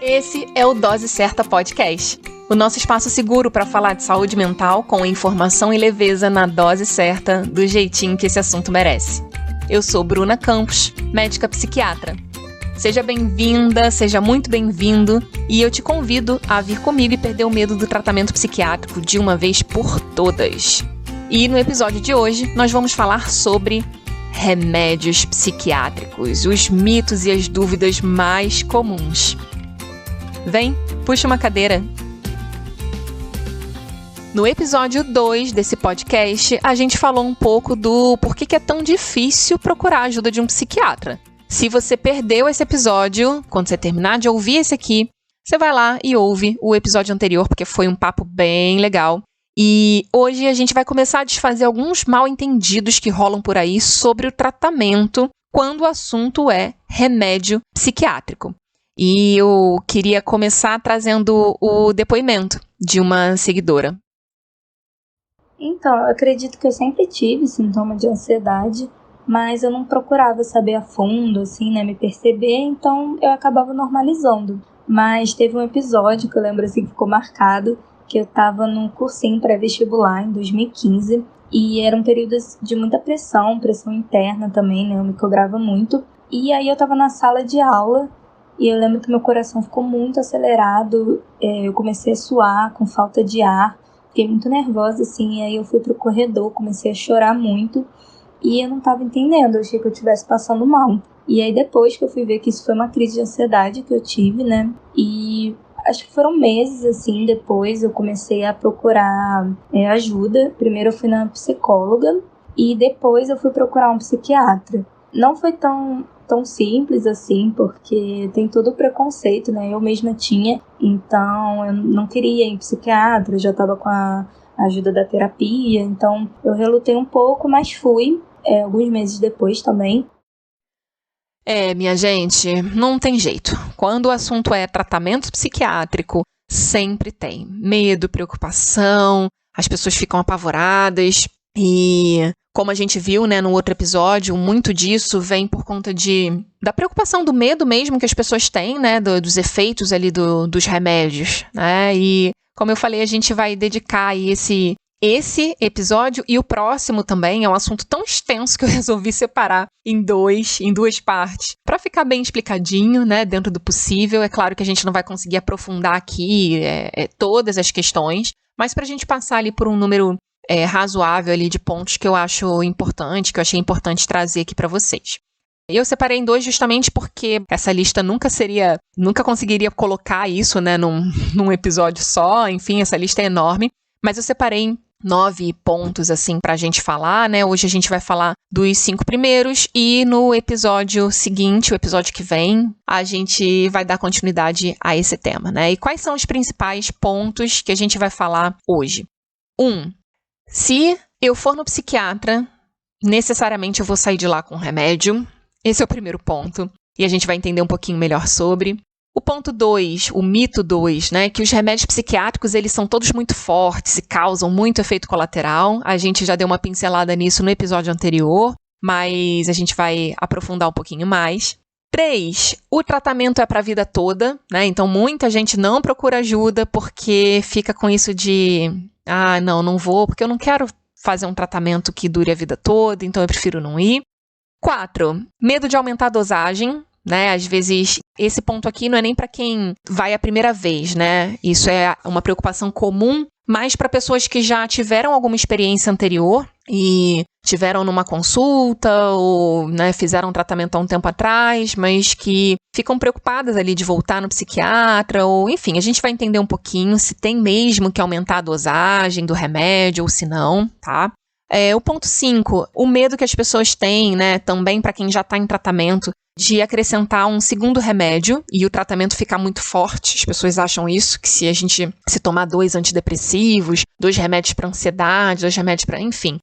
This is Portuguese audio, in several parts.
Esse é o Dose Certa Podcast, o nosso espaço seguro para falar de saúde mental com informação e leveza na dose certa, do jeitinho que esse assunto merece. Eu sou Bruna Campos, médica psiquiatra. Seja bem-vinda, seja muito bem-vindo, e eu te convido a vir comigo e perder o medo do tratamento psiquiátrico de uma vez por todas. E no episódio de hoje, nós vamos falar sobre remédios psiquiátricos, os mitos e as dúvidas mais comuns. Vem, puxa uma cadeira. No episódio 2 desse podcast, a gente falou um pouco do porquê que é tão difícil procurar a ajuda de um psiquiatra. Se você perdeu esse episódio, quando você terminar de ouvir esse aqui, você vai lá e ouve o episódio anterior, porque foi um papo bem legal. E hoje a gente vai começar a desfazer alguns mal-entendidos que rolam por aí sobre o tratamento quando o assunto é remédio psiquiátrico. E eu queria começar trazendo o depoimento de uma seguidora. Então, eu acredito que eu sempre tive sintoma de ansiedade, mas eu não procurava saber a fundo, assim, né, me perceber, então eu acabava normalizando. Mas teve um episódio que eu lembro, assim, que ficou marcado, que eu tava num cursinho pré-vestibular em 2015, e era um período de muita pressão interna também, né, eu me cobrava muito. E aí eu tava na sala de aula, e eu lembro que meu coração ficou muito acelerado, eu comecei a suar com falta de ar, fiquei muito nervosa, assim, e aí eu fui pro corredor, comecei a chorar muito, e eu não tava entendendo, eu achei que eu estivesse passando mal. E aí depois que eu fui ver que isso foi uma crise de ansiedade que eu tive, né, e acho que foram meses, assim, depois eu comecei a procurar ajuda. Primeiro eu fui na psicóloga, e depois eu fui procurar um psiquiatra. Não foi tão simples assim, porque tem todo o preconceito, né? Eu mesma tinha, então eu não queria ir em psiquiatra, eu já estava com a ajuda da terapia, então eu relutei um pouco, mas fui, alguns meses depois também. Minha gente, não tem jeito. Quando o assunto é tratamento psiquiátrico, sempre tem medo, preocupação, as pessoas ficam apavoradas. E como a gente viu, né, no outro episódio, muito disso vem por conta da preocupação, do medo mesmo que as pessoas têm, né, dos efeitos ali dos remédios, né, e como eu falei, a gente vai dedicar aí esse episódio e o próximo também é um assunto tão extenso que eu resolvi separar em duas partes, para ficar bem explicadinho, né, dentro do possível. É claro que a gente não vai conseguir aprofundar aqui todas as questões, mas para a gente passar ali por um número razoável ali de pontos que eu acho importante, que eu achei importante trazer aqui para vocês. Eu separei em 2 justamente porque essa lista nunca conseguiria colocar isso, né, num episódio só. Enfim, essa lista é enorme, mas eu separei em 9 pontos, assim, pra gente falar, né? Hoje a gente vai falar dos 5 primeiros e no episódio seguinte, o episódio que vem, a gente vai dar continuidade a esse tema, né? E quais são os principais pontos que a gente vai falar hoje? 1. Se eu for no psiquiatra, necessariamente eu vou sair de lá com remédio. Esse é o primeiro ponto. E a gente vai entender um pouquinho melhor sobre. O ponto 2, o mito 2, né, que os remédios psiquiátricos, eles são todos muito fortes e causam muito efeito colateral. A gente já deu uma pincelada nisso no episódio anterior, mas a gente vai aprofundar um pouquinho mais. 3, o tratamento é para a vida toda, né, então muita gente não procura ajuda porque fica com isso de, não vou, porque eu não quero fazer um tratamento que dure a vida toda, então eu prefiro não ir. 4, medo de aumentar a dosagem. Né, às vezes, esse ponto aqui não é nem para quem vai a primeira vez, né? Isso é uma preocupação comum, mas para pessoas que já tiveram alguma experiência anterior e tiveram numa consulta ou, né, fizeram um tratamento há um tempo atrás, mas que ficam preocupadas ali de voltar no psiquiatra, ou enfim, a gente vai entender um pouquinho se tem mesmo que aumentar a dosagem do remédio ou se não, tá? O ponto 5, o medo que as pessoas têm, né, também para quem já está em tratamento, de acrescentar um segundo remédio e o tratamento ficar muito forte. As pessoas acham isso, que se tomar 2 antidepressivos, 2 remédios para ansiedade, 2 remédios para, enfim,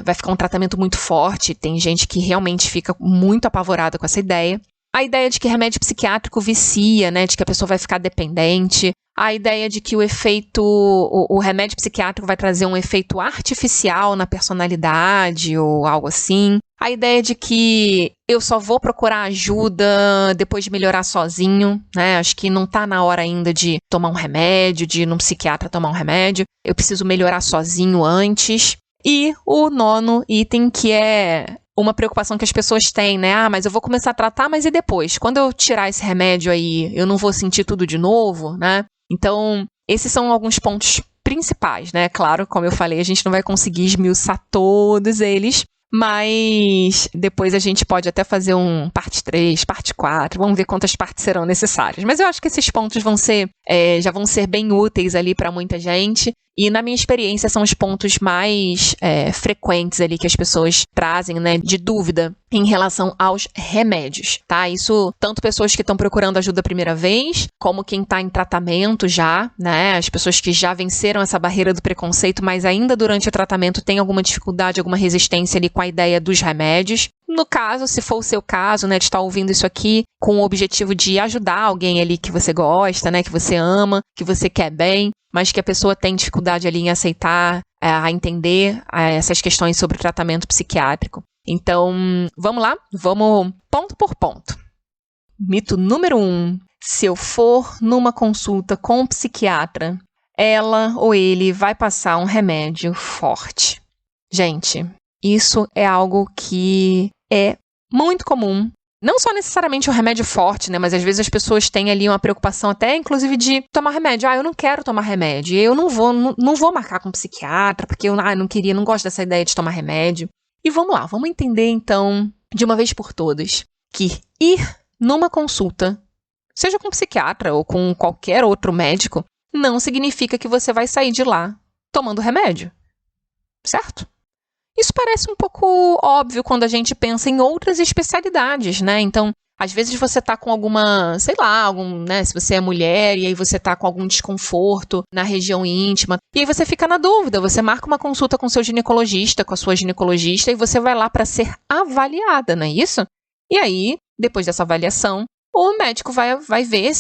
vai ficar um tratamento muito forte. Tem gente que realmente fica muito apavorada com essa ideia. A ideia de que remédio psiquiátrico vicia, né, de que a pessoa vai ficar dependente. A ideia de que o remédio psiquiátrico vai trazer um efeito artificial na personalidade ou algo assim. A ideia de que eu só vou procurar ajuda depois de melhorar sozinho, né? Acho que não tá na hora ainda de tomar um remédio, de ir num psiquiatra tomar um remédio. Eu preciso melhorar sozinho antes. E o 9º item, que é uma preocupação que as pessoas têm, né? Ah, mas eu vou começar a tratar, mas e depois? Quando eu tirar esse remédio aí, eu não vou sentir tudo de novo, né? Então, esses são alguns pontos principais, né? Claro, como eu falei, a gente não vai conseguir esmiuçar todos eles, mas depois a gente pode até fazer um parte 3, parte 4, vamos ver quantas partes serão necessárias. Mas eu acho que esses pontos já vão ser bem úteis ali para muita gente, e na minha experiência são os pontos mais frequentes ali que as pessoas trazem, né, de dúvida em relação aos remédios, tá? Isso, tanto pessoas que estão procurando ajuda a primeira vez, como quem está em tratamento já, né? As pessoas que já venceram essa barreira do preconceito, mas ainda durante o tratamento tem alguma dificuldade, alguma resistência ali com a ideia dos remédios. No caso, se for o seu caso, né, de estar ouvindo isso aqui com o objetivo de ajudar alguém ali que você gosta, né, que você ama, que você quer bem, mas que a pessoa tem dificuldade ali em aceitar, a entender essas questões sobre o tratamento psiquiátrico. Então, vamos lá? Vamos ponto por ponto. Mito número 1. Se eu for numa consulta com um psiquiatra, ela ou ele vai passar um remédio forte. Gente, isso é algo que é muito comum. Não só necessariamente um remédio forte, né? Mas às vezes as pessoas têm ali uma preocupação até, inclusive, de tomar remédio. Ah, eu não quero tomar remédio. Eu não vou marcar com um psiquiatra, porque eu não gosto dessa ideia de tomar remédio. E vamos lá, vamos entender então, de uma vez por todas, que ir numa consulta, seja com um psiquiatra ou com qualquer outro médico, não significa que você vai sair de lá tomando remédio. Certo? Isso parece um pouco óbvio quando a gente pensa em outras especialidades, né? Então, às vezes você tá com alguma, né? Se você é mulher e aí você tá com algum desconforto na região íntima, e aí você fica na dúvida, você marca uma consulta com seu ginecologista, com a sua ginecologista, e você vai lá para ser avaliada, não é isso? E aí, depois dessa avaliação, o médico vai ver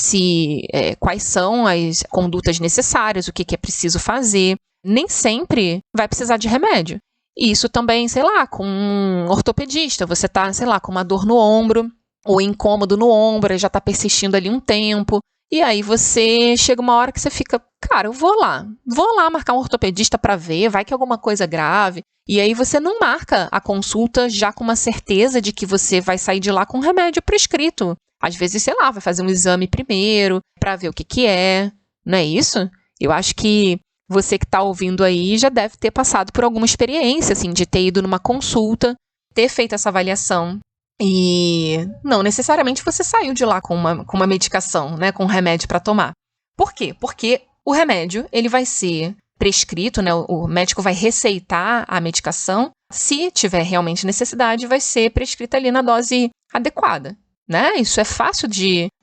quais são as condutas necessárias, o que é preciso fazer. Nem sempre vai precisar de remédio. Isso também, com um ortopedista, você tá, com uma dor no ombro, ou incômodo no ombro, já tá persistindo ali um tempo, e aí você chega uma hora que você fica, cara, eu vou lá marcar um ortopedista para ver, vai que é alguma coisa grave, e aí você não marca a consulta já com uma certeza de que você vai sair de lá com um remédio prescrito. Às vezes, vai fazer um exame primeiro, para ver o que é, não é isso? Eu acho que você que está ouvindo aí já deve ter passado por alguma experiência, assim, de ter ido numa consulta, ter feito essa avaliação. E não necessariamente você saiu de lá com uma medicação, né, com um remédio para tomar. Por quê? Porque o remédio, ele vai ser prescrito, né, o médico vai receitar a medicação. Se tiver realmente necessidade, vai ser prescrita ali na dose adequada. Né? Isso é fácil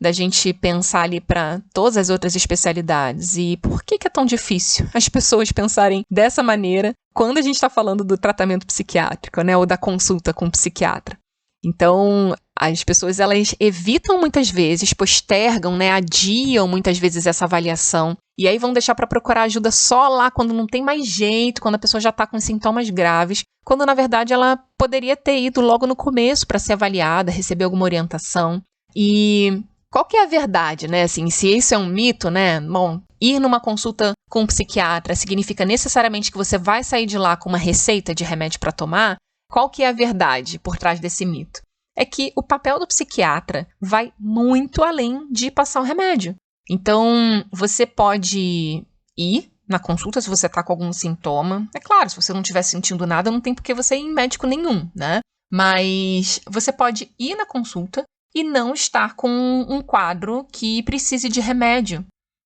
da gente pensar ali para todas as outras especialidades. E por que é tão difícil as pessoas pensarem dessa maneira quando a gente está falando do tratamento psiquiátrico, né? Ou da consulta com o psiquiatra? Então, as pessoas elas evitam muitas vezes, postergam, né? Adiam muitas vezes essa avaliação. E aí vão deixar para procurar ajuda só lá quando não tem mais jeito, quando a pessoa já está com sintomas graves, quando na verdade ela poderia ter ido logo no começo para ser avaliada, receber alguma orientação. E qual que é a verdade, né? Assim, se isso é um mito, né? Bom, ir numa consulta com um psiquiatra significa necessariamente que você vai sair de lá com uma receita de remédio para tomar? Qual que é a verdade por trás desse mito? É que o papel do psiquiatra vai muito além de passar o remédio. Então, você pode ir na consulta se você está com algum sintoma. É claro, se você não estiver sentindo nada, não tem por que você ir em médico nenhum, né? Mas você pode ir na consulta e não estar com um quadro que precise de remédio.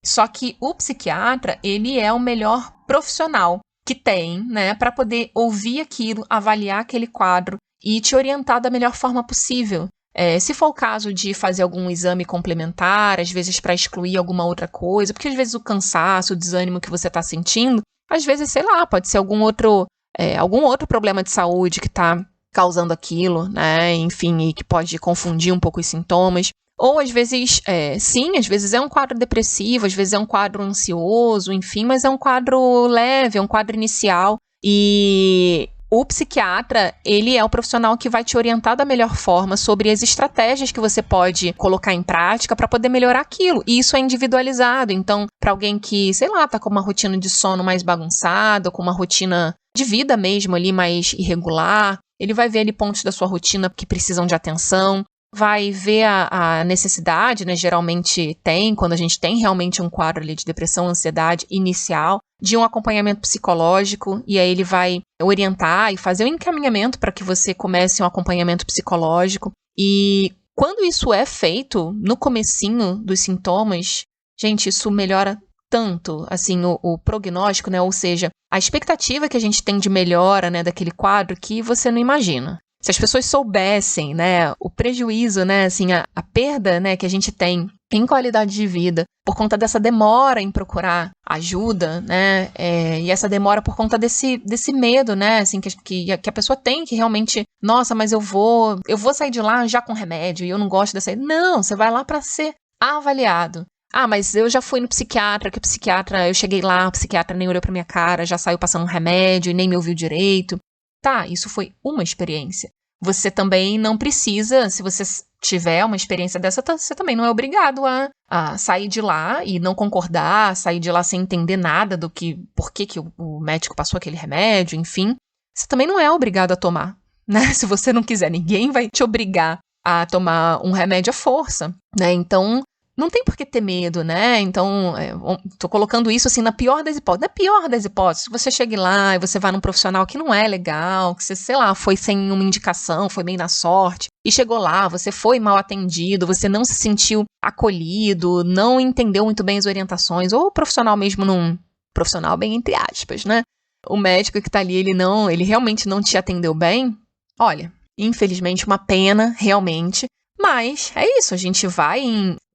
Só que o psiquiatra, ele é o melhor profissional que tem, né, para poder ouvir aquilo, avaliar aquele quadro e te orientar da melhor forma possível. Se for o caso de fazer algum exame complementar, às vezes para excluir alguma outra coisa, porque às vezes o cansaço, o desânimo que você está sentindo, às vezes, pode ser algum outro problema de saúde que está causando aquilo, né? Enfim, e que pode confundir um pouco os sintomas. Ou às vezes, às vezes é um quadro depressivo, às vezes é um quadro ansioso, enfim, mas é um quadro leve, é um quadro inicial. E O psiquiatra, ele é o profissional que vai te orientar da melhor forma sobre as estratégias que você pode colocar em prática para poder melhorar aquilo. E isso é individualizado. Então, para alguém que, sei lá, tá com uma rotina de sono mais bagunçada, com uma rotina de vida mesmo ali mais irregular, ele vai ver ali pontos da sua rotina que precisam de atenção, vai ver a necessidade, né? Geralmente tem, quando a gente tem realmente um quadro ali de depressão, ansiedade inicial, de um acompanhamento psicológico, e aí ele vai orientar e fazer um encaminhamento para que você comece um acompanhamento psicológico. E quando isso é feito, no comecinho dos sintomas, gente, isso melhora tanto, assim, o prognóstico, né? Ou seja, a expectativa que a gente tem de melhora, né, daquele quadro que você não imagina. Se as pessoas soubessem, né, o prejuízo, né, assim, a perda, né, que a gente tem em qualidade de vida por conta dessa demora em procurar ajuda, né, e essa demora por conta desse medo, né, assim, que a pessoa tem, que realmente, nossa, mas eu vou sair de lá já com remédio e eu não gosto dessa. Não, você vai lá para ser avaliado. Ah, mas eu já fui no psiquiatra, eu cheguei lá, o psiquiatra nem olhou pra minha cara, já saiu passando um remédio e nem me ouviu direito. Tá, isso foi uma experiência. Você também não precisa, se você tiver uma experiência dessa, você também não é obrigado a sair de lá e não concordar, sair de lá sem entender nada do por que o médico passou aquele remédio, enfim. Você também não é obrigado a tomar, né? Se você não quiser, ninguém vai te obrigar a tomar um remédio à força, né? Então, não tem por que ter medo, né? Então, tô colocando isso assim na pior das hipóteses. Na pior das hipóteses, se você chegue lá e você vá num profissional que não é legal, que você, sei lá, foi sem uma indicação, foi bem na sorte, e chegou lá, você foi mal atendido, você não se sentiu acolhido, não entendeu muito bem as orientações, ou o profissional mesmo profissional bem entre aspas, né? O médico que tá ali, ele realmente não te atendeu bem. Olha, infelizmente uma pena, realmente, mas é isso, a gente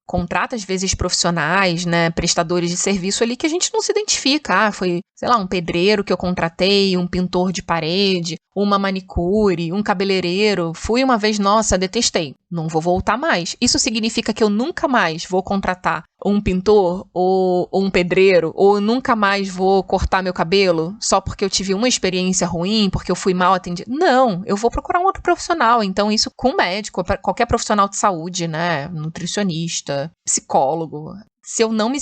contrata, às vezes, profissionais, né, prestadores de serviço ali que a gente não se identifica. Ah, foi, sei lá, um pedreiro que eu contratei, um pintor de parede, uma manicure, um cabeleireiro. Fui uma vez, nossa, detestei. Não vou voltar mais. Isso significa que eu nunca mais vou contratar um pintor ou um pedreiro, ou nunca mais vou cortar meu cabelo só porque eu tive uma experiência ruim, porque eu fui mal atendido. Não, eu vou procurar um outro profissional. Então, isso com médico, qualquer profissional de saúde, né, nutricionista, psicólogo. Se eu não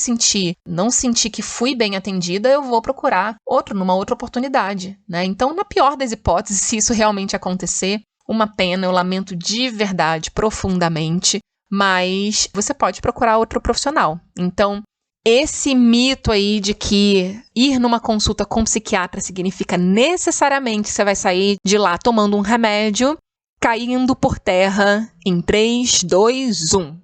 sentir que fui bem atendida, eu vou procurar numa outra oportunidade, né? Então, na pior das hipóteses, se isso realmente acontecer, uma pena, eu lamento de verdade, profundamente, mas você pode procurar outro profissional. Então, esse mito aí de que ir numa consulta com psiquiatra significa necessariamente que você vai sair de lá tomando um remédio, caindo por terra em 3, 2, 1.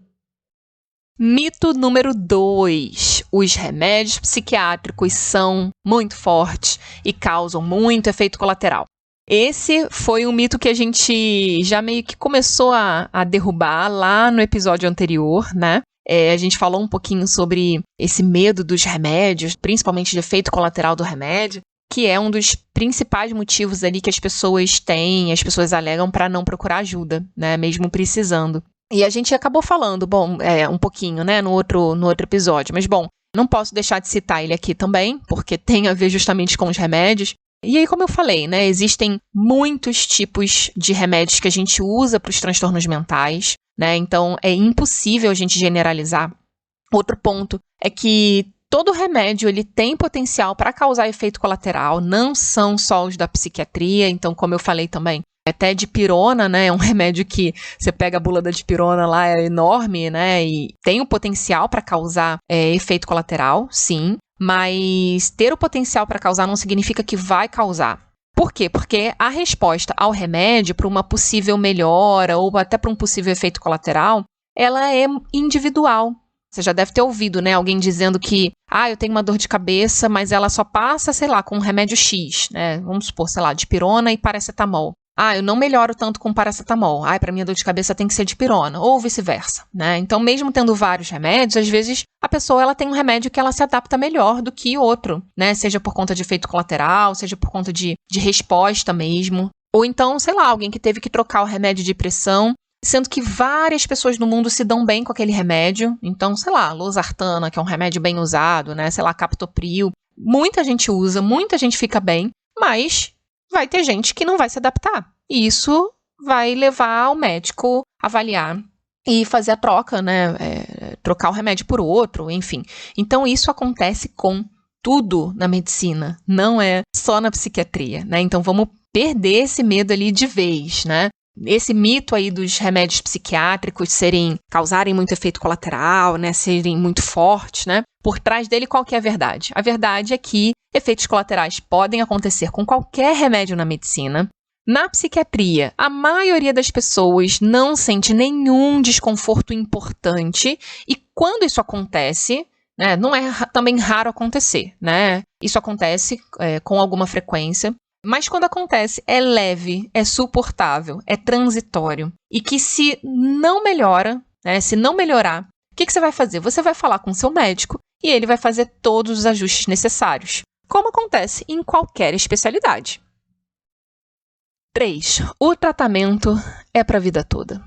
Mito número 2. Os remédios psiquiátricos são muito fortes e causam muito efeito colateral. Esse foi um mito que a gente já meio que começou a derrubar lá no episódio anterior, né? A gente falou um pouquinho sobre esse medo dos remédios, principalmente de efeito colateral do remédio, que é um dos principais motivos ali que as pessoas alegam para não procurar ajuda, né? Mesmo precisando. E a gente acabou falando, um pouquinho, né, no outro episódio. Mas, não posso deixar de citar ele aqui também, porque tem a ver justamente com os remédios. E aí, como eu falei, né, existem muitos tipos de remédios que a gente usa para os transtornos mentais, né? Então, é impossível a gente generalizar. Outro ponto é que todo remédio ele tem potencial para causar efeito colateral, não são só os da psiquiatria. Então, como eu falei também, até dipirona, né, é um remédio que você pega a bula da dipirona lá, é enorme, né, e tem o potencial para causar efeito colateral, sim, mas ter o potencial para causar não significa que vai causar. Por quê? Porque a resposta ao remédio para uma possível melhora ou até para um possível efeito colateral, ela é individual. Você já deve ter ouvido, né, alguém dizendo que, eu tenho uma dor de cabeça, mas ela só passa, sei lá, com um remédio X, né, vamos supor, sei lá, dipirona e paracetamol. Eu não melhoro tanto com paracetamol. Para mim a dor de cabeça tem que ser dipirona, ou vice-versa, né? Então, mesmo tendo vários remédios, às vezes a pessoa ela tem um remédio que ela se adapta melhor do que outro, né? Seja por conta de efeito colateral, seja por conta de resposta mesmo. Ou então, sei lá, alguém que teve que trocar o remédio de pressão, sendo que várias pessoas no mundo se dão bem com aquele remédio. Então, sei lá, losartana, que é um remédio bem usado, né? Sei lá, captopril. Muita gente usa, muita gente fica bem, mas vai ter gente que não vai se adaptar. E isso vai levar o médico a avaliar e fazer a troca, né? Trocar o remédio por outro, enfim. Então, isso acontece com tudo na medicina, não é só na psiquiatria, né? Então, vamos perder esse medo ali de vez, né? Esse mito aí dos remédios psiquiátricos causarem muito efeito colateral, né? Serem muito fortes, né? Por trás dele, qual que é a verdade? A verdade é que efeitos colaterais podem acontecer com qualquer remédio na medicina. Na psiquiatria, a maioria das pessoas não sente nenhum desconforto importante e quando isso acontece, né, não é também raro acontecer, né? Isso acontece com alguma frequência, mas quando acontece é leve, é suportável, é transitório e que se não melhora, né, se não melhorar, o que você vai fazer? Você vai falar com o seu médico e ele vai fazer todos os ajustes necessários, como acontece em qualquer especialidade. 3. O tratamento é para a vida toda.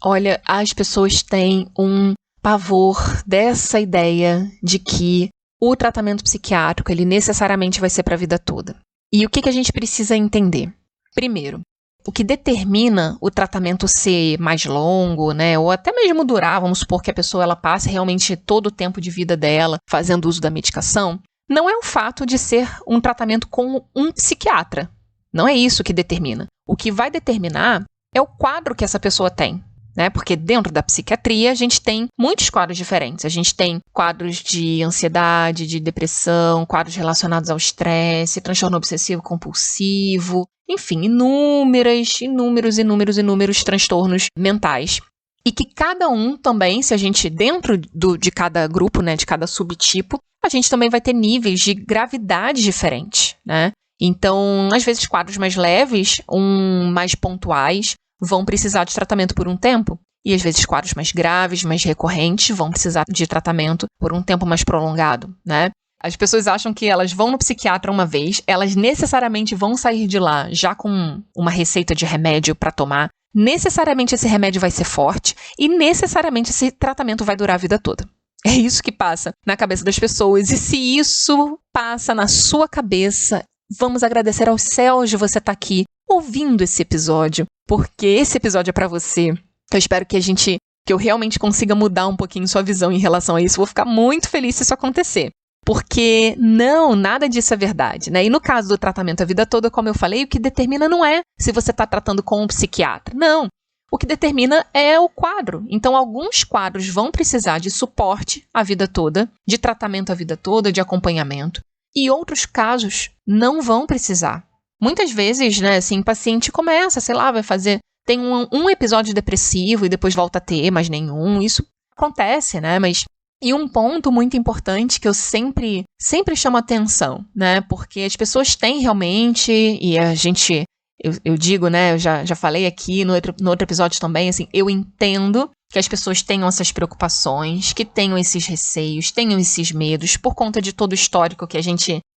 Olha, as pessoas têm um pavor dessa ideia de que o tratamento psiquiátrico ele necessariamente vai ser para a vida toda. E o que a gente precisa entender? Primeiro, o que determina o tratamento ser mais longo, né, ou até mesmo durar, vamos supor que a pessoa ela passe realmente todo o tempo de vida dela fazendo uso da medicação, não é o fato de ser um tratamento com um psiquiatra. Não é isso que determina. O que vai determinar é o quadro que essa pessoa tem, né? Porque dentro da psiquiatria a gente tem muitos quadros diferentes. A gente tem quadros de ansiedade, de depressão, quadros relacionados ao estresse, transtorno obsessivo compulsivo, enfim, inúmeros transtornos mentais. E que cada um também, se a gente, dentro de cada grupo, né, de cada subtipo, a gente também vai ter níveis de gravidade diferentes, né? Então, às vezes, quadros mais leves, mais pontuais, vão precisar de tratamento por um tempo. E, às vezes, quadros mais graves, mais recorrentes, vão precisar de tratamento por um tempo mais prolongado, né? As pessoas acham que elas vão no psiquiatra uma vez, elas necessariamente vão sair de lá já com uma receita de remédio para tomar. Necessariamente esse remédio vai ser forte e necessariamente esse tratamento vai durar a vida toda. É isso que passa na cabeça das pessoas. E se isso passa na sua cabeça, vamos agradecer aos céus de você estar aqui ouvindo esse episódio, porque esse episódio é para você. Eu espero que eu realmente consiga mudar um pouquinho sua visão em relação a isso. Vou ficar muito feliz se isso acontecer. Porque nada disso é verdade, né? E no caso do tratamento a vida toda, como eu falei, o que determina não é se você está tratando com um psiquiatra. Não. O que determina é o quadro. Então, alguns quadros vão precisar de suporte a vida toda, de tratamento a vida toda, de acompanhamento. E outros casos não vão precisar. Muitas vezes, né, assim, o paciente começa, tem um episódio depressivo e depois volta a ter mais nenhum. Isso acontece, né? E um ponto muito importante que eu sempre chamo atenção, né? Porque as pessoas têm realmente, e a gente, eu digo, né? Eu já falei aqui no outro episódio também, assim, eu entendo que as pessoas tenham essas preocupações, que tenham esses receios, tenham esses medos, por conta de todo o histórico que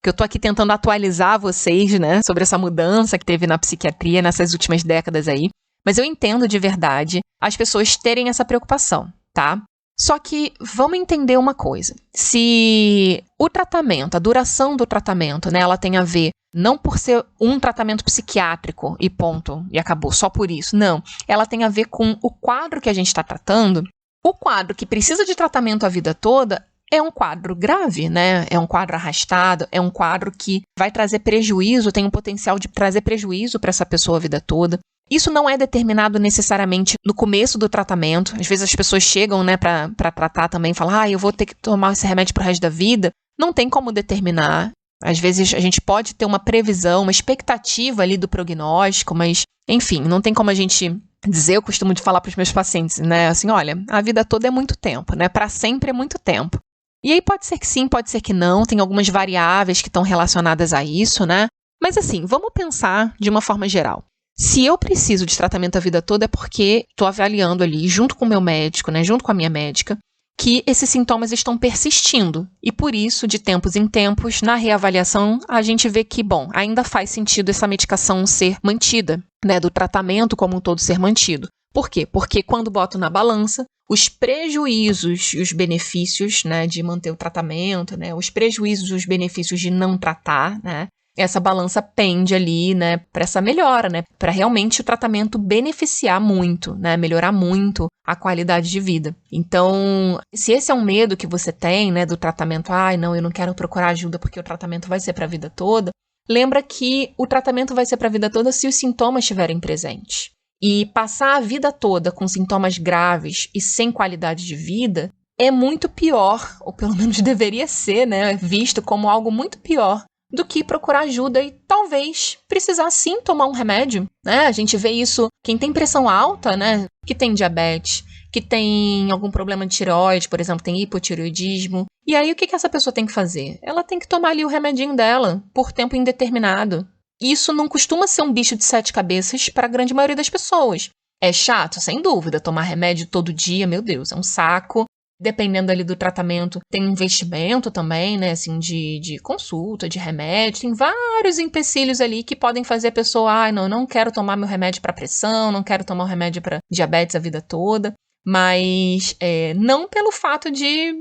eu tô aqui tentando atualizar vocês, né? Sobre essa mudança que teve na psiquiatria nessas últimas décadas aí. Mas eu entendo de verdade as pessoas terem essa preocupação, tá? Só que vamos entender uma coisa. Se o tratamento, a duração do tratamento, né, ela tem a ver não por ser um tratamento psiquiátrico e ponto, e acabou, só por isso. Não, ela tem a ver com o quadro que a gente está tratando. O quadro que precisa de tratamento a vida toda é um quadro grave, né? É um quadro arrastado, é um quadro que vai trazer prejuízo, tem um potencial de trazer prejuízo para essa pessoa a vida toda. Isso não é determinado necessariamente no começo do tratamento. Às vezes as pessoas chegam, né, para tratar também e falam, eu vou ter que tomar esse remédio pro resto da vida. Não tem como determinar. Às vezes a gente pode ter uma previsão, uma expectativa ali do prognóstico, mas, enfim, não tem como a gente dizer. Eu costumo de falar para os meus pacientes, né, assim, olha, a vida toda é muito tempo, né, para sempre é muito tempo. E aí pode ser que sim, pode ser que não, tem algumas variáveis que estão relacionadas a isso, né, mas assim, vamos pensar de uma forma geral. Se eu preciso de tratamento a vida toda é porque estou avaliando ali, junto com o meu médico, né, junto com a minha médica, que esses sintomas estão persistindo. E por isso, de tempos em tempos, na reavaliação, a gente vê que, ainda faz sentido essa medicação ser mantida, né, do tratamento como um todo ser mantido. Por quê? Porque quando boto na balança, os prejuízos e os benefícios, né, de manter o tratamento, né, os prejuízos e os benefícios de não tratar, né, essa balança pende ali, né, para essa melhora, né, para realmente o tratamento beneficiar muito, né, melhorar muito a qualidade de vida. Então, se esse é um medo que você tem, né, do tratamento, não, eu não quero procurar ajuda porque o tratamento vai ser para a vida toda, lembra que o tratamento vai ser para a vida toda se os sintomas estiverem presentes. E passar a vida toda com sintomas graves e sem qualidade de vida é muito pior, ou pelo menos deveria ser, né, visto como algo muito pior do que procurar ajuda e talvez precisar sim tomar um remédio, né? A gente vê isso, quem tem pressão alta, né, que tem diabetes, que tem algum problema de tireoide, por exemplo, tem hipotireoidismo. E aí o que essa pessoa tem que fazer? Ela tem que tomar ali o remedinho dela por tempo indeterminado. Isso não costuma ser um bicho de 7 cabeças para a grande maioria das pessoas. É chato, sem dúvida, tomar remédio todo dia, meu Deus, é um saco. Dependendo ali do tratamento, tem investimento também, né, assim, de consulta, de remédio, tem vários empecilhos ali que podem fazer a pessoa, não, eu não quero tomar meu remédio para pressão, não quero tomar o remédio para diabetes a vida toda, mas não pelo fato de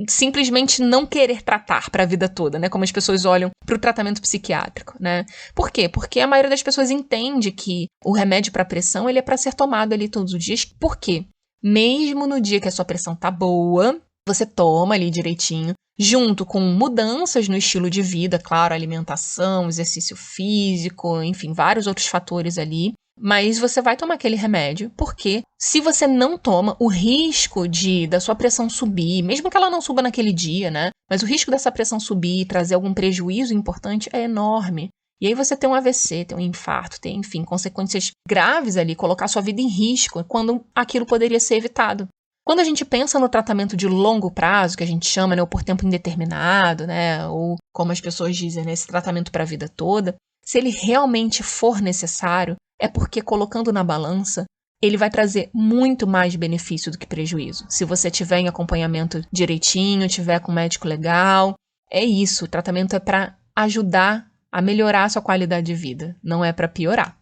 simplesmente não querer tratar para a vida toda, né, como as pessoas olham para o tratamento psiquiátrico, né. Por quê? Porque a maioria das pessoas entende que o remédio para pressão, ele é para ser tomado ali todos os dias. Por quê? Mesmo no dia que a sua pressão tá boa, você toma ali direitinho, junto com mudanças no estilo de vida, claro, alimentação, exercício físico, enfim, vários outros fatores ali. Mas você vai tomar aquele remédio, porque se você não toma, o risco da sua pressão subir, mesmo que ela não suba naquele dia, né? Mas o risco dessa pressão subir e trazer algum prejuízo importante é enorme. E aí você tem um AVC, tem um infarto, tem, enfim, consequências graves ali, colocar sua vida em risco, quando aquilo poderia ser evitado. Quando a gente pensa no tratamento de longo prazo, que a gente chama, né, ou por tempo indeterminado, né, ou como as pessoas dizem, né, esse tratamento para a vida toda, se ele realmente for necessário, é porque colocando na balança, ele vai trazer muito mais benefício do que prejuízo. Se você tiver em acompanhamento direitinho, tiver com um médico legal, é isso, o tratamento é para ajudar a melhorar a sua qualidade de vida, não é para piorar.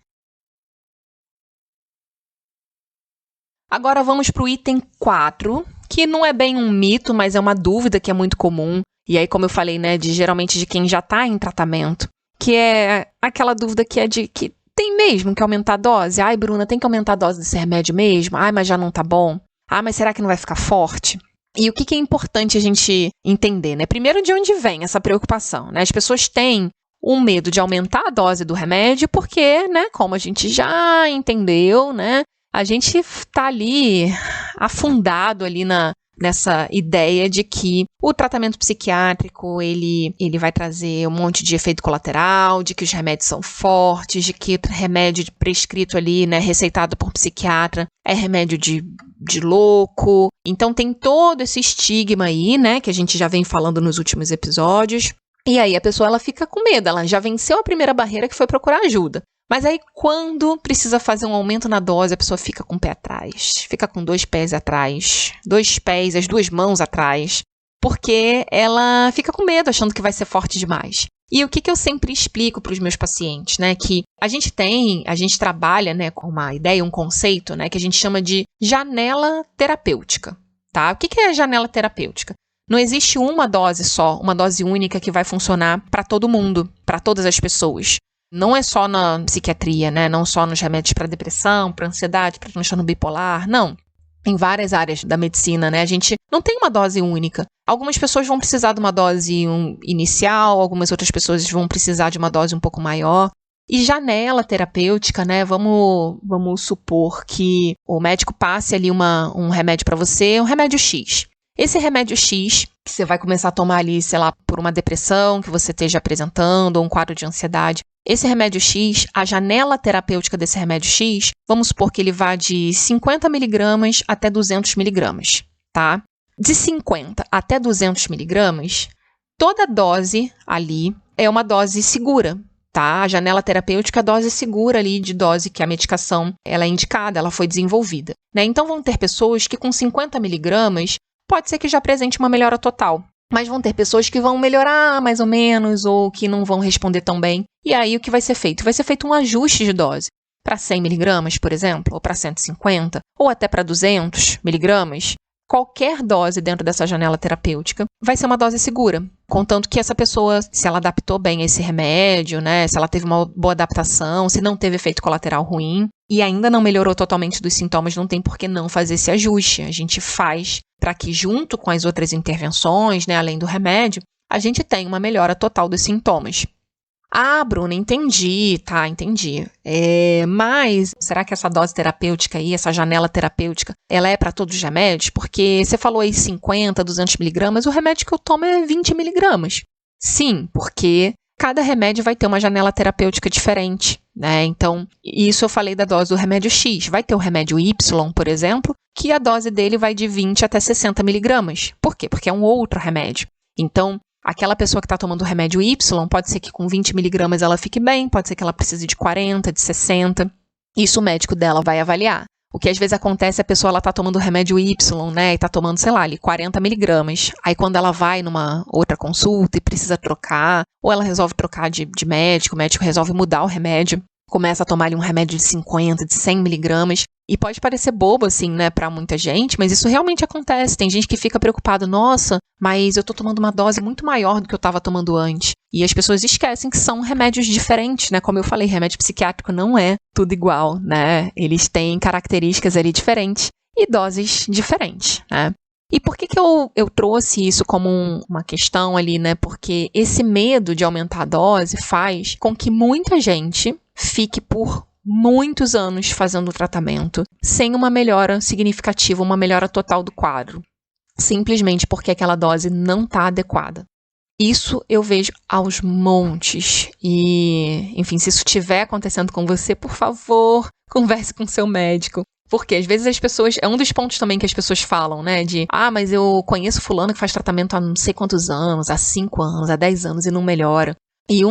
Agora vamos para o item 4, que não é bem um mito, mas é uma dúvida que é muito comum. E aí, como eu falei, né, geralmente de quem já está em tratamento, que é aquela dúvida que é de que tem mesmo que aumentar a dose? Ai, Bruna, tem que aumentar a dose desse remédio mesmo? Ai, mas já não tá bom? Ah, mas será que não vai ficar forte? E o que é importante a gente entender, né? Primeiro, de onde vem essa preocupação, né? As pessoas têm um medo de aumentar a dose do remédio porque, né, como a gente já entendeu, né, a gente está ali afundado ali nessa ideia de que o tratamento psiquiátrico, ele vai trazer um monte de efeito colateral, de que os remédios são fortes, de que o remédio prescrito ali, né, receitado por psiquiatra, é remédio de louco. Então tem todo esse estigma aí, né, que a gente já vem falando nos últimos episódios. E aí a pessoa ela fica com medo, ela já venceu a primeira barreira que foi procurar ajuda. Mas aí quando precisa fazer um aumento na dose, a pessoa fica com o pé atrás, fica com 2 pés atrás, 2 pés, as 2 mãos atrás, porque ela fica com medo, achando que vai ser forte demais. E o que eu sempre explico para os meus pacientes, né, que a gente trabalha, né, com uma ideia, um conceito, né, que a gente chama de janela terapêutica, tá? O que é a janela terapêutica? Não existe uma dose só, uma dose única que vai funcionar para todo mundo, para todas as pessoas. Não é só na psiquiatria, né? Não só nos remédios para depressão, para ansiedade, para transtorno bipolar, não. Em várias áreas da medicina, né? A gente não tem uma dose única. Algumas pessoas vão precisar de uma dose inicial, algumas outras pessoas vão precisar de uma dose um pouco maior. E janela terapêutica, né? Vamos supor que o médico passe ali um remédio para você, um remédio X. Esse remédio X, que você vai começar a tomar ali, sei lá, por uma depressão que você esteja apresentando, ou um quadro de ansiedade. Esse remédio X, a janela terapêutica desse remédio X, vamos supor que ele vá de 50 miligramas até 200 miligramas, tá? De 50 até 200 miligramas, toda dose ali é uma dose segura, tá? A janela terapêutica é a dose segura ali de dose que a medicação ela é indicada, ela foi desenvolvida, né? Então vão ter pessoas que com 50 miligramas pode ser que já apresente uma melhora total. Mas vão ter pessoas que vão melhorar mais ou menos ou que não vão responder tão bem. E aí o que vai ser feito? Vai ser feito um ajuste de dose para 100 miligramas, por exemplo, ou para 150, ou até para 200 miligramas. qualquer dose dentro dessa janela terapêutica vai ser uma dose segura, contanto que essa pessoa, se ela adaptou bem a esse remédio, né, se ela teve uma boa adaptação, se não teve efeito colateral ruim e ainda não melhorou totalmente dos sintomas, não tem por que não fazer esse ajuste. A gente faz para que, junto com as outras intervenções, né, além do remédio, a gente tenha uma melhora total dos sintomas. Ah, Bruna, entendi, tá, entendi. Mas será que essa dose terapêutica aí, essa janela terapêutica, ela é para todos os remédios? Porque você falou aí 50, 200 miligramas, o remédio que eu tomo é 20 miligramas. Sim, porque cada remédio vai ter uma janela terapêutica diferente, né? Então, isso eu falei da dose do remédio X. Vai ter o remédio Y, por exemplo, que a dose dele vai de 20 até 60 miligramas. Por quê? Porque é um outro remédio. Então, aquela pessoa que está tomando o remédio Y, pode ser que com 20 miligramas ela fique bem, pode ser que ela precise de 40, de 60. Isso o médico dela vai avaliar. O que às vezes acontece é a pessoa está tomando o remédio Y, né, e está tomando, sei lá, ali 40 miligramas. Aí quando ela vai numa outra consulta e precisa trocar, ou ela resolve trocar de médico, o médico resolve mudar o remédio, começa a tomar ali um remédio de 50, de 100 miligramas. E pode parecer bobo, assim, né, pra muita gente, mas isso realmente acontece. Tem gente que fica preocupada, nossa, mas eu tô tomando uma dose muito maior do que eu tava tomando antes. E as pessoas esquecem que são remédios diferentes, né? Como eu falei, remédio psiquiátrico não é tudo igual, né? Eles têm características ali diferentes e doses diferentes, né? E por que eu trouxe isso como uma questão ali, né? Porque esse medo de aumentar a dose faz com que muita gente fique por muitos anos fazendo o tratamento sem uma melhora significativa, uma melhora total do quadro, simplesmente porque aquela dose não está adequada. Isso eu vejo aos montes e, enfim, se isso estiver acontecendo com você, por favor, converse com seu médico. Porque às vezes as pessoas, é um dos pontos também que as pessoas falam, né, de, mas eu conheço fulano que faz tratamento há não sei quantos anos, há 5 anos, há 10 anos e não melhora. E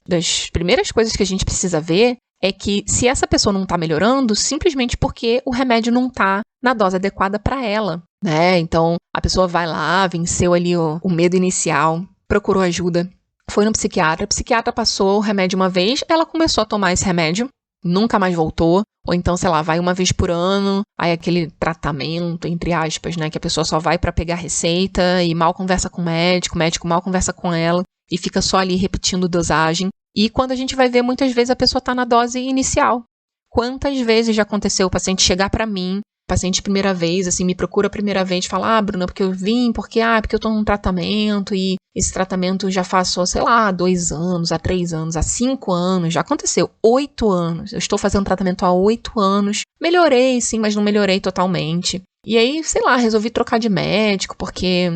das primeiras coisas que a gente precisa ver é que se essa pessoa não está melhorando, simplesmente porque o remédio não está na dose adequada para ela, né? Então, a pessoa vai lá, venceu ali o medo inicial, procurou ajuda, foi no psiquiatra, o psiquiatra passou o remédio uma vez, ela começou a tomar esse remédio, nunca mais voltou, ou então, sei lá, vai uma vez por ano, aí aquele tratamento, entre aspas, né, que a pessoa só vai para pegar receita e mal conversa com o médico mal conversa com ela, e fica só ali repetindo dosagem. E quando a gente vai ver, muitas vezes a pessoa está na dose inicial. Quantas vezes já aconteceu o paciente chegar para mim, paciente primeira vez, assim, me procura a primeira vez, fala, Bruna, porque eu vim, porque eu tô num tratamento e esse tratamento já faço, sei lá, há 2 anos, há 3 anos, há 5 anos, já aconteceu, 8 anos, eu estou fazendo tratamento há 8 anos, melhorei sim, mas não melhorei totalmente. E aí, sei lá, resolvi trocar de médico, porque,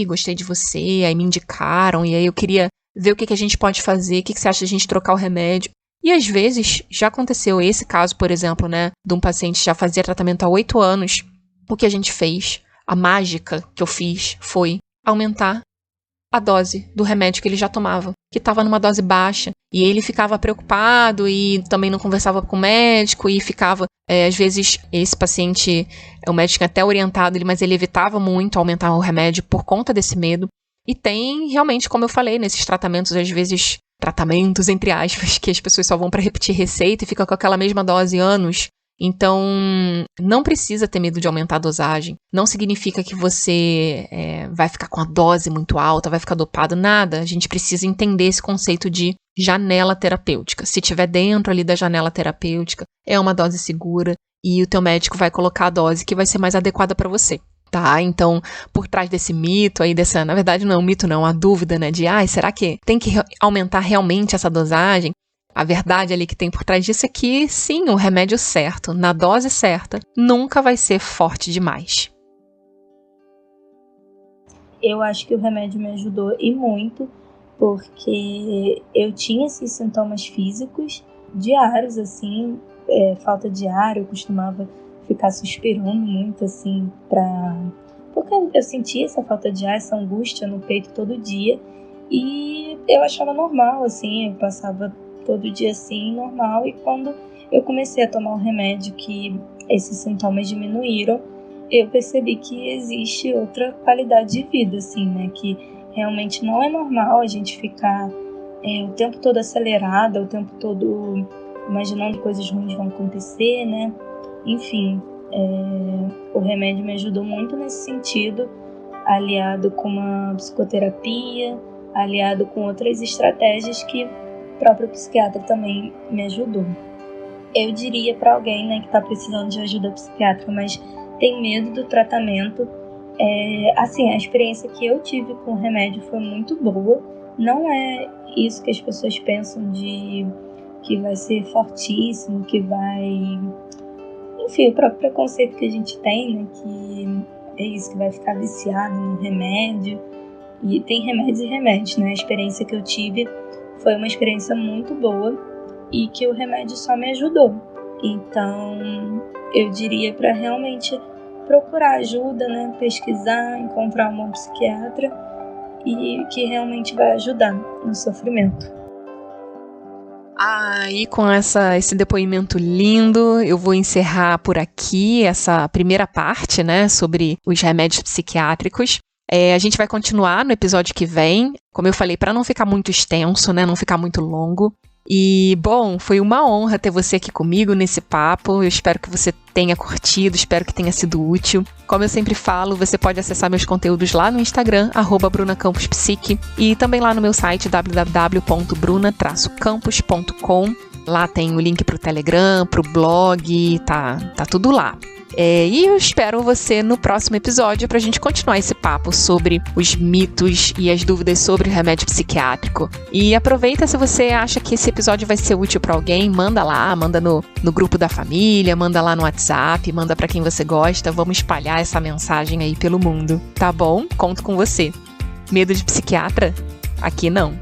gostei de você, aí me indicaram, e aí eu queria ver o que a gente pode fazer, o que você acha de a gente trocar o remédio. E às vezes, já aconteceu esse caso, por exemplo, né, de um paciente que já fazia tratamento há 8 anos. O que a gente fez, a mágica que eu fiz, foi aumentar a dose do remédio que ele já tomava, que estava numa dose baixa. E ele ficava preocupado e também não conversava com o médico e ficava, às vezes, esse paciente, o médico tinha até orientado ele, mas ele evitava muito aumentar o remédio por conta desse medo. E tem, realmente, como eu falei, nesses tratamentos, às vezes, tratamentos, entre aspas, que as pessoas só vão para repetir receita e fica com aquela mesma dose anos. Então, não precisa ter medo de aumentar a dosagem. Não significa que você vai ficar com a dose muito alta, vai ficar dopado, nada. A gente precisa entender esse conceito de janela terapêutica. Se tiver dentro ali da janela terapêutica, é uma dose segura e o teu médico vai colocar a dose que vai ser mais adequada para você. Tá, então, por trás desse mito aí, na verdade não é um mito não, a dúvida, né, de, será que tem que aumentar realmente essa dosagem? A verdade ali que tem por trás disso é que, sim, o remédio certo, na dose certa, nunca vai ser forte demais. Eu acho que o remédio me ajudou e muito, porque eu tinha esses sintomas físicos diários, assim, falta de ar, eu costumava ficar suspirando muito, assim, porque eu sentia essa falta de ar, essa angústia no peito todo dia, e eu achava normal, assim, eu passava todo dia assim, normal, e quando eu comecei a tomar o remédio que esses sintomas diminuíram, eu percebi que existe outra qualidade de vida, assim, né, que realmente não é normal a gente ficar o tempo todo acelerada, o tempo todo imaginando que coisas ruins vão acontecer, né, enfim, O remédio me ajudou muito nesse sentido, aliado com uma psicoterapia, aliado com outras estratégias que o próprio psiquiatra também me ajudou. Eu diria para alguém, né, que está precisando de ajuda psiquiátrica, mas tem medo do tratamento, assim, a experiência que eu tive com o remédio foi muito boa. Não é isso que as pessoas pensam de que vai ser fortíssimo, que vai... Enfim, o próprio preconceito que a gente tem, né, que é isso, que vai ficar viciado no remédio. E tem remédios e remédios, né? A experiência que eu tive foi uma experiência muito boa e que o remédio só me ajudou. Então, eu diria para realmente procurar ajuda, né? Pesquisar, encontrar um bom psiquiatra e que realmente vai ajudar no sofrimento. E com esse depoimento lindo, eu vou encerrar por aqui essa primeira parte, né, sobre os remédios psiquiátricos. A gente vai continuar no episódio que vem, como eu falei, para não ficar muito extenso, né, não ficar muito longo. E, bom, foi uma honra ter você aqui comigo nesse papo. Eu espero que você tenha curtido, espero que tenha sido útil. Como eu sempre falo, você pode acessar meus conteúdos lá no Instagram, @brunacampuspsique, e também lá no meu site, www.bruna-campus.com. Lá tem o link pro Telegram, pro blog, tá tudo lá. E eu espero você no próximo episódio pra gente continuar esse papo sobre os mitos e as dúvidas sobre o remédio psiquiátrico. E aproveita, se você acha que esse episódio vai ser útil pra alguém, manda lá, manda no grupo da família, manda lá no WhatsApp, manda pra quem você gosta, vamos espalhar essa mensagem aí pelo mundo, tá bom? Conto com você. Medo de psiquiatra? Aqui não.